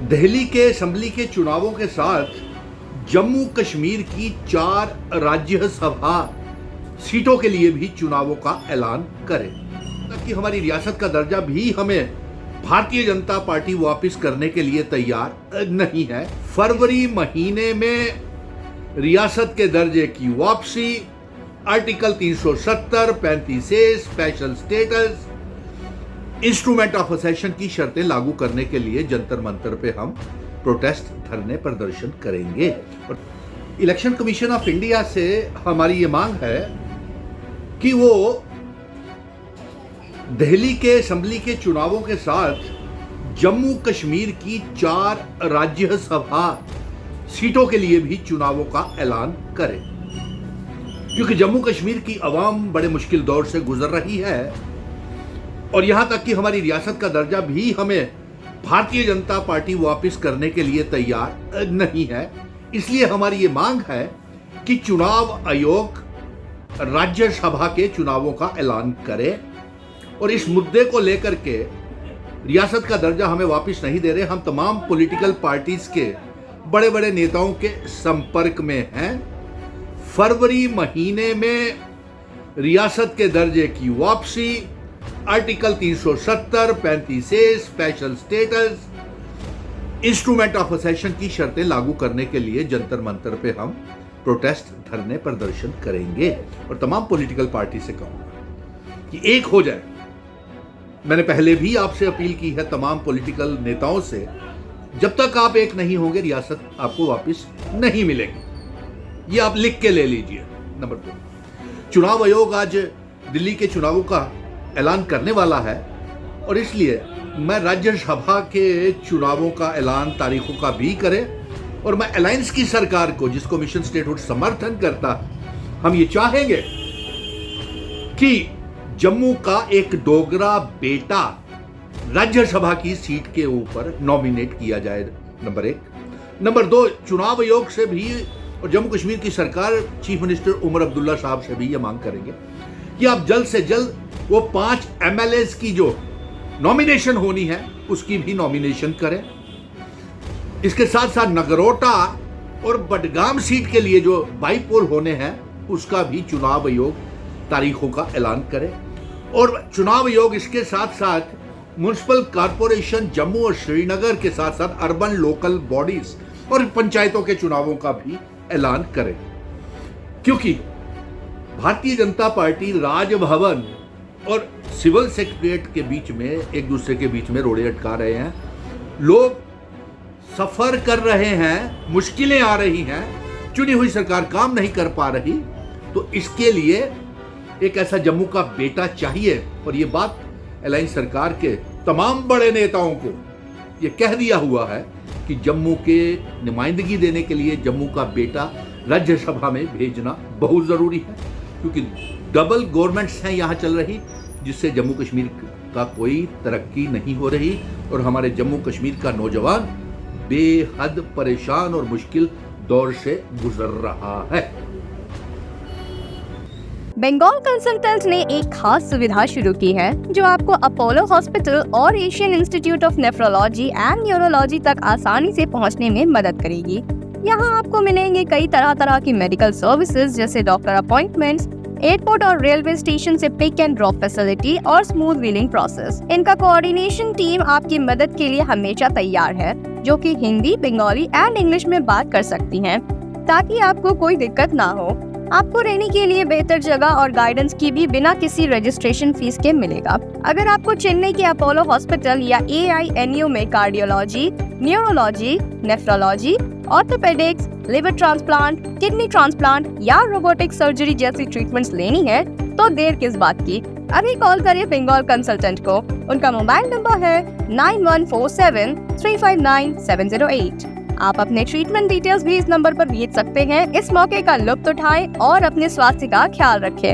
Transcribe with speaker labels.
Speaker 1: दिल्ली के असेंबली के चुनावों के साथ जम्मू कश्मीर की 4 राज्यसभा सीटों के लिए भी चुनावों का ऐलान करें ताकि हमारी रियासत का दर्जा भी हमें भारतीय जनता पार्टी वापस करने के लिए तैयार नहीं है। फरवरी महीने में रियासत के दर्जे की वापसी, article 370, 35 A, special status, instrument of accession की शर्तें लागू करने के लिए जंतर मंतर पे हम प्रोटेस्ट, धरने, प्रदर्शन करेंगे। और इलेक्शन कमीशन ऑफ इंडिया से हमारी ये मांग है कि वो दिल्ली के असेंबली के चुनावों के साथ जम्मू कश्मीर की 4 राज्यसभा सीटों के लिए भी चुनावों का ऐलान करें, क्योंकि जम्मू कश्मीर की आवाम बड़े मुश्किल दौर से गुजर रही है और यहां तक कि हमारी रियासत का दर्जा भी हमें भारतीय जनता पार्टी वापस करने के लिए तैयार नहीं है। इसलिए हमारी ये मांग है कि चुनाव आयोग राज्यसभा के चुनावों का ऐलान करे और इस मुद्दे को लेकर के रियासत का दर्जा हमें वापस नहीं दे रहे। हम तमाम पॉलिटिकल पार्टीज के बड़े बड़े नेताओं के संपर्क में हैं। फरवरी महीने में रियासत के दर्जे की वापसी, article 370, 35 A, special status, instrument of accession की शर्तें लागू करने के लिए जंतर मंतर पे हम प्रोटेस्ट, धरने, प्रदर्शन करेंगे और तमाम पॉलिटिकल पार्टी से कहूंगा कि एक हो जाए। मैंने पहले भी आपसे अपील की है तमाम पॉलिटिकल नेताओं से, जब तक आप एक नहीं होंगे रियासत आपको वापस नहीं मिलेगी। ये आप लिख के ले लीजिए। नंबर 2, चुनाव आयोग आज दिल्ली के चुनावों का ऐलान करने वाला है और इसलिए मैं राज्यसभा के चुनावों का ऐलान, तारीखों का भी करे और मैं अलायंस की सरकार को, जिसको मिशन स्टेटहुड समर्थन करता है, हम ये चाहेंगे कि जम्मू का एक डोगरा बेटा राज्यसभा की सीट के ऊपर नॉमिनेट किया जाए। नंबर 1। नंबर 2, चुनाव आयोग से भी और जम्मू कश्मीर की सरकार, चीफ मिनिस्टर उमर अब्दुल्ला साहब से भी ये मांग करेंगे कि आप जल्द से जल्द वो 5 MLAs की जो नॉमिनेशन होनी है उसकी भी नॉमिनेशन करें। इसके साथ साथ नगरोटा और बडगाम सीट के लिए जो बाईपोल होने हैं उसका भी चुनाव आयोग तारीखों का ऐलान करे और चुनाव आयोग इसके साथ साथ म्युनिसिपल कॉर्पोरेशन जम्मू और श्रीनगर के साथ साथ अर्बन लोकल बॉडीज और पंचायतों के चुनावों का भी ऐलान करे, क्योंकि भारतीय जनता पार्टी राजभवन और सिविल सेक्रेटरीट के बीच में एक दूसरे के बीच में रोड़े अटका रहे हैं। लोग सफर कर रहे हैं, मुश्किलें आ रही हैं, चुनी हुई सरकार काम नहीं कर पा रही। तो इसके लिए एक ऐसा जम्मू का बेटा चाहिए और ये बात अलायंस सरकार के तमाम बड़े नेताओं को ये कह दिया हुआ है कि जम्मू के नुमाइंदगी देने के लिए जम्मू का बेटा राज्यसभा में भेजना बहुत जरूरी है, क्योंकि डबल गवर्नमेंट्स हैं यहाँ चल रही, जिससे जम्मू कश्मीर का कोई तरक्की नहीं हो रही और हमारे जम्मू कश्मीर का नौजवान बेहद परेशान और मुश्किल दौर से गुजर रहा है।
Speaker 2: बंगाल कंसल्टेंट ने एक खास सुविधा शुरू की है जो आपको अपोलो हॉस्पिटल और Asian institute of nephrology and neurology तक आसानी से पहुंचने में मदद करेगी। यहाँ आपको मिलेंगे कई तरह की मेडिकल सर्विसेज जैसे डॉक्टर अपॉइंटमेंट्स, एयरपोर्ट और रेलवे स्टेशन से पिक एंड ड्रॉप फैसिलिटी और स्मूथ व्हीलिंग प्रोसेस। इनका कोऑर्डिनेशन टीम आपकी मदद के लिए हमेशा तैयार है, जो कि हिंदी, बंगाली एंड इंग्लिश में बात कर सकती हैं, ताकि आपको कोई दिक्कत ना हो। आपको रहने के लिए बेहतर जगह और गाइडेंस की भी बिना किसी रजिस्ट्रेशन फीस के मिलेगा। अगर आपको चेन्नई के अपोलो हॉस्पिटल या AINU में cardiology, neurology, nephrology, orthopaedics, liver transplant, kidney transplant या रोबोटिक सर्जरी जैसी ट्रीटमेंट्स लेनी है तो देर किस बात की। अभी कॉल करिए बंगाल कंसल्टेंट को। उनका मोबाइल नंबर है 9147359708। आप अपने ट्रीटमेंट डिटेल्स भी इस नंबर पर भेज सकते हैं। इस मौके का लुत्फ उठाएं और अपने स्वास्थ्य का ख्याल रखें।